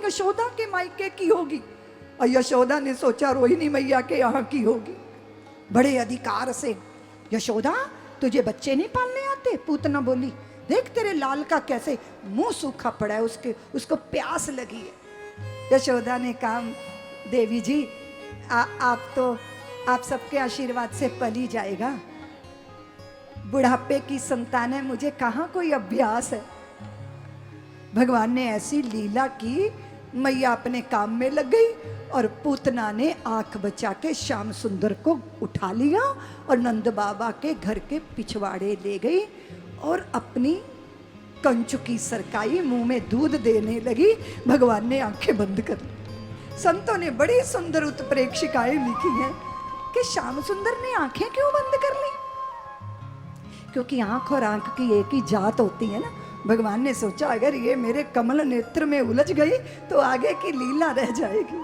यशोदा के मायके की होगी। और यशोदा ने सोचा रोहिणी मैया के यहाँ की होगी। बड़े अधिकार से, यशोदा तुझे बच्चे नहीं पालने आते? पूतना बोली, देख तेरे लाल का कैसे मुंह सूखा पड़ा है, उसको प्यास लगी है। यशोदा ने कहा, देवी जी आप सबके आशीर्वाद से पल ही जाएगा। बुढ़ापे की संतान है, मुझे कहाँ कोई अभ्यास है। भगवान ने ऐसी लीला की, मैया अपने काम में लग गई और पूतना ने आंख बचा के श्याम सुंदर को उठा लिया और नंद बाबा के घर के पिछवाड़े ले गई और अपनी कंचुकी सरकाई, मुंह में दूध देने लगी। भगवान ने आंखें बंद कर ली। संतों ने बड़ी सुंदर उत्प्रेक्षिकाएं लिखी हैं कि श्याम सुंदर ने आंखें क्यों बंद कर ली? क्योंकि आंख और आंख की एक ही जात होती है ना। भगवान ने सोचा अगर ये मेरे कमल नेत्र में उलझ गई तो आगे की लीला रह जाएगी।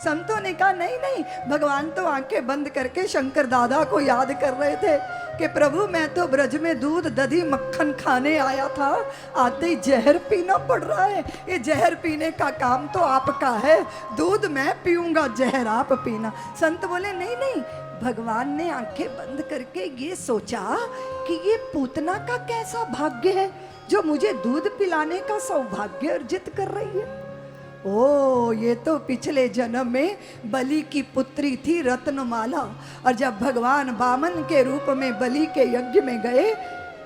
संतों ने कहा नहीं नहीं, भगवान तो आंखें बंद करके शंकर दादा को याद कर रहे थे कि प्रभु मैं तो ब्रज में दूध दधी मक्खन खाने आया था, आते ही जहर पीना पड़ रहा है। ये जहर पीने का काम तो आपका है, दूध मैं पीऊंगा, जहर आप पीना। संत बोले नहीं नहीं, भगवान ने आंखें बंद करके ये सोचा कि ये पूतना का कैसा भाग्य है जो मुझे दूध पिलाने का सौभाग्य अर्जित कर रही है। ओ, ये तो पिछले जन्म में बलि की पुत्री थी रत्नमाला, और जब भगवान वामन के रूप में बलि के यज्ञ में गए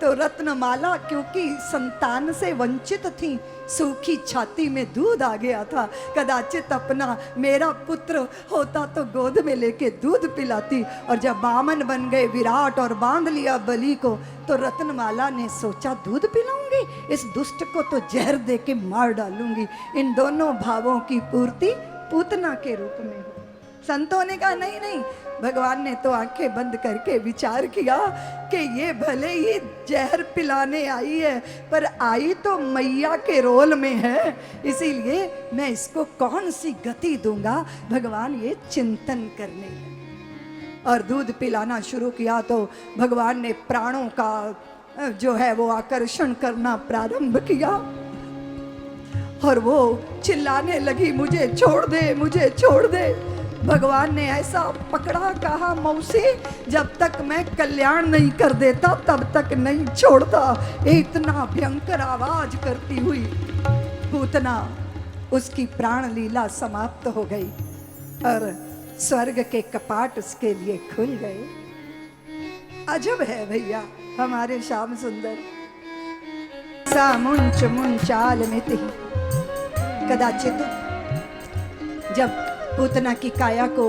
तो रत्नमाला क्योंकि संतान से वंचित थी, सूखी छाती में दूध आ गया था। कदाचित अपना मेरा पुत्र होता तो गोद में लेके दूध पिलाती। और जब वामन बन गए विराट और बांध लिया बलि को, तो रत्नमाला ने सोचा दूध पिलाऊंगी, इस दुष्ट को तो जहर दे के मार डालूंगी। इन दोनों भावों की पूर्ति पूतना के रूप में हो। संतों ने कहा नहीं नहीं, भगवान ने तो आंखें बंद करके विचार किया कि ये भले ही जहर पिलाने आई है पर आई तो मैया के रोल में है, इसीलिए मैं इसको कौन सी गति दूंगा। भगवान ये चिंतन करने लगे और दूध पिलाना शुरू किया तो भगवान ने प्राणों का जो है वो आकर्षण करना प्रारंभ किया और वो चिल्लाने लगी, मुझे छोड़ दे, मुझे छोड़ दे। भगवान ने ऐसा पकड़ा, कहा मौसी जब तक मैं कल्याण नहीं कर देता तब तक नहीं छोड़ता। इतना भयंकर आवाज करती हुई पूतना, उसकी प्राण लीला समाप्त हो गई और स्वर्ग के कपाट उसके लिए खुल गए। अजब है भैया हमारे श्याम सुंदर। सा मुंच मुंचाल मिति, कदाचित जब पूतना की काया को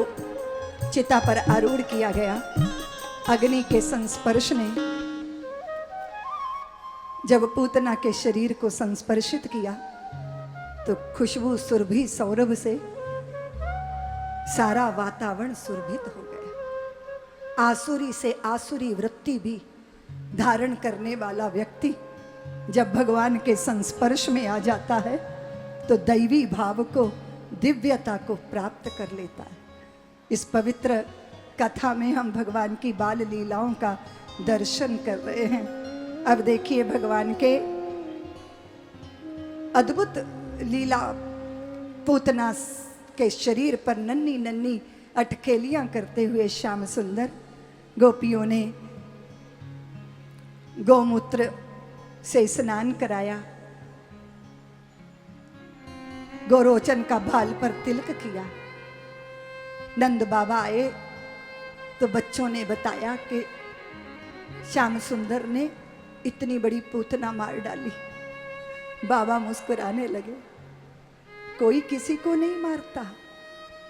चिता पर आरूढ़ किया गया, अग्नि के संस्पर्श ने जब पूतना के शरीर को संस्पर्शित किया तो खुशबू सुरभि सौरभ से सारा वातावरण सुरभित हो गया। आसुरी से आसुरी वृत्ति भी धारण करने वाला व्यक्ति जब भगवान के संस्पर्श में आ जाता है तो दैवी भाव को, दिव्यता को प्राप्त कर लेता है। इस पवित्र कथा में हम भगवान की बाल लीलाओं का दर्शन कर रहे हैं। अब देखिए भगवान के अद्भुत लीला। पूतना के शरीर पर नन्ही नन्ही अटखेलियां करते हुए श्याम सुंदर गोपियों ने गौमूत्र से स्नान कराया, गोरोचन का भाल पर तिलक किया। नंद बाबा आए तो बच्चों ने बताया कि श्याम सुंदर ने इतनी बड़ी पूतना मार डाली। बाबा मुस्कुराने लगे, कोई किसी को नहीं मारता,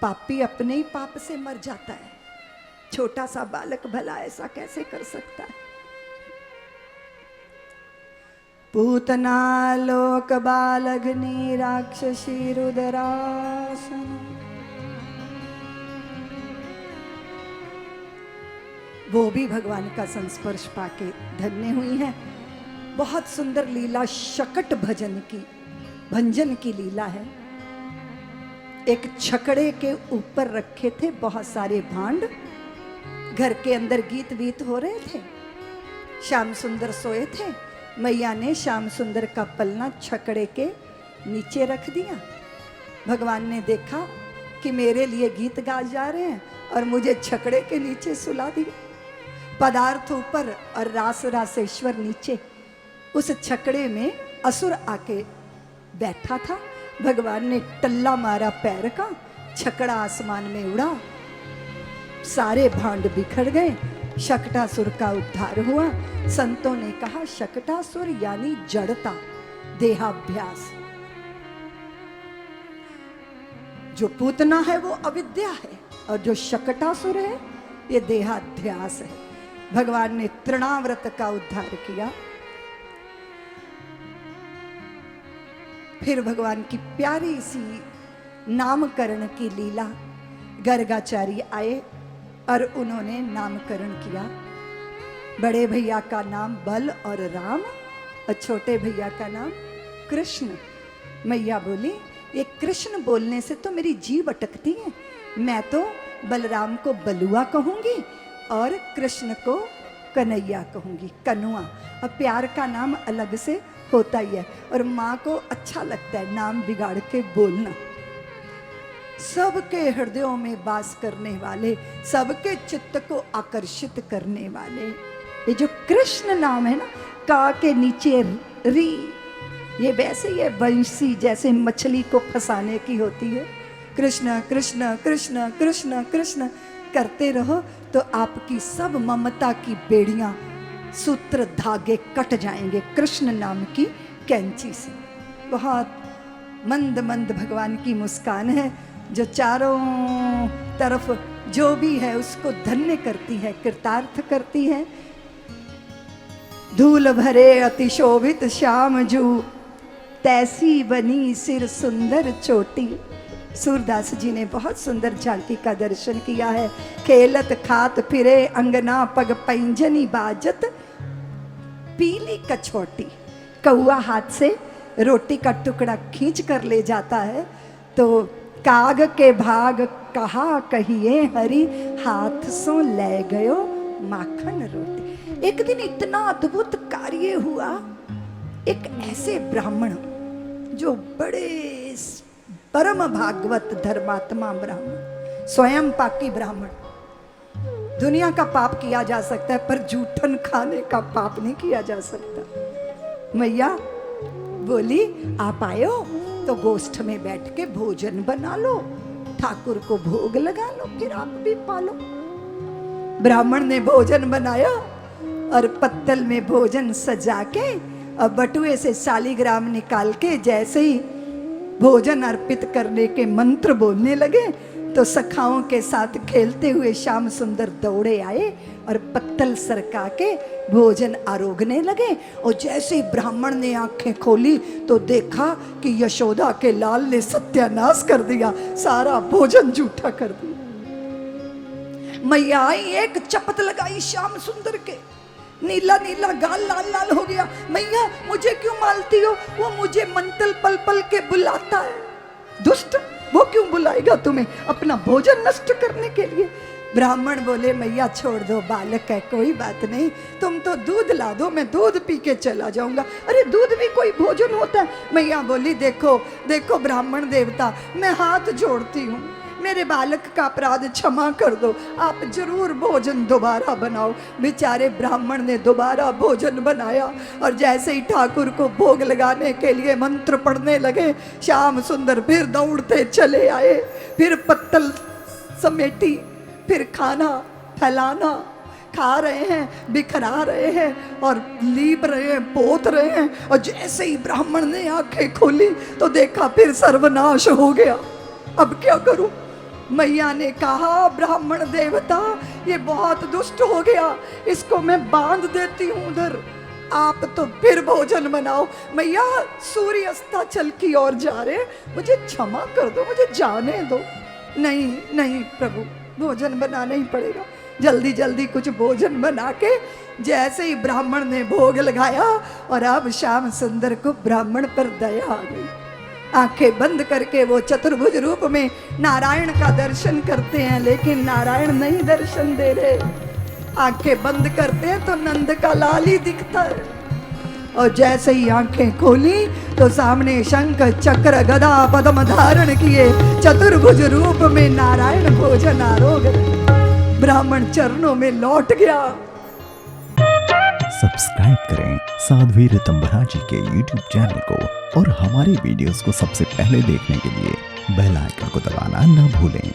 पापी अपने ही पाप से मर जाता है, छोटा सा बालक भला ऐसा कैसे कर सकता है। पूतना लोक बालग्नि राक्षसी रुद्रासन, वो भी भगवान का संस्पर्श पाके धन्य हुई हैं। बहुत सुंदर लीला शकट भजन की, भंजन की लीला है। एक छकड़े के ऊपर रखे थे बहुत सारे भांड, घर के अंदर गीत वीत हो रहे थे, श्याम सुंदर सोए थे। मैया ने श्याम सुंदर का पलना छकड़े के नीचे रख दिया भगवान ने देखा कि मेरे लिए गीत गा जा रहे हैं और मुझे छकड़े के नीचे सुला दिया। पदार्थ ऊपर और रास रासेश्वर नीचे। उस छकड़े में असुर आके बैठा था। भगवान ने टल्ला मारा पैर का, छकड़ा आसमान में उड़ा, सारे भांड बिखर गए, शकटासुर का उद्धार हुआ। संतों ने कहा शकटासुर यानी जड़ता, देहाभ्यास। जो पूतना है वो अविद्या है और जो शकटासुर है ये देहाध्यास है। भगवान ने तृणाव्रत का उद्धार किया। फिर भगवान की प्यारी सी नामकरण की लीला, गर्गाचार्य आए और उन्होंने नामकरण किया। बड़े भैया का नाम बल और राम और छोटे भैया का नाम कृष्ण। मैया बोली ये कृष्ण बोलने से तो मेरी जीभ अटकती है, मैं तो बलराम को बलुआ कहूंगी और कृष्ण को कन्हैया कहूंगी, कनुआ। और प्यार का नाम अलग से होता ही है और माँ को अच्छा लगता है नाम बिगाड़ के बोलना। सबके हृदयों में वास करने वाले, सबके चित्त को आकर्षित करने वाले, ये जो कृष्ण नाम है ना, का के नीचे री, ये वैसे ही है बंसी जैसे मछली को फंसाने की होती है। कृष्ण कृष्ण कृष्ण कृष्ण कृष्ण करते रहो तो आपकी सब ममता की बेड़ियां, सूत्र धागे कट जाएंगे कृष्ण नाम की कैंची से। बहुत मंद मंद भगवान की मुस्कान है जो चारों तरफ जो भी है उसको धन्य करती है, कृतार्थ करती है। धूल भरे अति शोभित श्याम जू, तैसी बनी सिर सुंदर चोटी। सूरदास जी ने बहुत सुंदर झांकी का दर्शन किया है। खेलत खात फिरे अंगना, पग पैंजनी बाजत पीली कछोटी। कौआ हाथ से रोटी का टुकड़ा खींच कर ले जाता है तो काग के भाग कहा कहिए हरि, हाथ सो ले गयो माखन रोटी। एक दिन इतना अद्भुत कार्य हुआ। एक ऐसे ब्राह्मण जो बड़े परम भागवत धर्मात्मा ब्राह्मण, स्वयं पाकी ब्राह्मण, दुनिया का पाप किया जा सकता है पर जूठन खाने का पाप नहीं किया जा सकता। मैया बोली आप आयो तो गोष्ठ में बैठ के भोजन बना लो, ठाकुर को भोग लगा लो, फिर आप भी पालो। ब्राह्मण ने भोजन बनाया और पत्तल में भोजन सजा के और बटुए से शालीग्राम निकाल के जैसे ही भोजन अर्पित करने के मंत्र बोलने लगे तो सखाओं के साथ खेलते हुए श्याम सुंदर दौड़े आए और पत्तल सरका के भोजन आरोगने लगे। और जैसे ही ब्राह्मण ने आंखें खोली तो देखा कि यशोदा के लाल ने सत्यानाश कर दिया, सारा भोजन जूठा कर दिया। मैया आई, एक चपत लगाई श्याम सुंदर के, नीला नीला गाल लाल लाल हो गया। मैया मुझे क्यों मालती हो? वो मुझे मंतल पल पल के बुलाता है। दुष्ट, वो क्यों बुलाएगा तुम्हें अपना भोजन नष्ट करने के लिए? ब्राह्मण बोले मैया छोड़ दो, बालक है, कोई बात नहीं, तुम तो दूध ला दो, मैं दूध पी के चला जाऊंगा। अरे दूध भी कोई भोजन होता है? मैया बोली देखो देखो ब्राह्मण देवता, मैं हाथ जोड़ती हूँ, मेरे बालक का अपराध क्षमा कर दो, आप जरूर भोजन दोबारा बनाओ। बेचारे ब्राह्मण ने दोबारा भोजन बनाया और जैसे ही ठाकुर को भोग लगाने के लिए मंत्र पढ़ने लगे, श्याम सुंदर फिर दौड़ते चले आए, फिर पत्तल समेटी, फिर खाना फैलाना, खा रहे हैं, बिखरा रहे हैं और लीप रहे हैं, पोत रहे हैं। और जैसे ही ब्राह्मण ने आंखें खोली तो देखा फिर सर्वनाश हो गया। अब क्या करूं? मैया ने कहा ब्राह्मण देवता ये बहुत दुष्ट हो गया, इसको मैं बांध देती हूँ उधर, आप तो फिर भोजन बनाओ। मैया सूर्य अस्ताचल की ओर जा रहे, मुझे क्षमा कर दो, मुझे जाने दो। नहीं नहीं प्रभु, भोजन बनाना ही पड़ेगा। जल्दी जल्दी कुछ भोजन बना के जैसे ही ब्राह्मण ने भोग लगाया और अब श्याम सुंदर को ब्राह्मण पर दया आ गई। आंखें बंद करके वो चतुर्भुज रूप में नारायण का दर्शन करते हैं, लेकिन नारायण नहीं दर्शन दे रहे। आंखें बंद करते हैं तो नंद का लाल ही दिखता है। और जैसे ही आंखें खोली तो सामने शंख चक्र गदा पद्म धारण किए चतुर्भुज रूप में नारायण भोजन आरोग ब्राह्मण चरणों में लौट गया। सब्सक्राइब करें साध्वी ऋतंभरा जी के YouTube चैनल को और हमारे वीडियोस को सबसे पहले देखने के लिए बेल आइकन को दबाना न भूलें।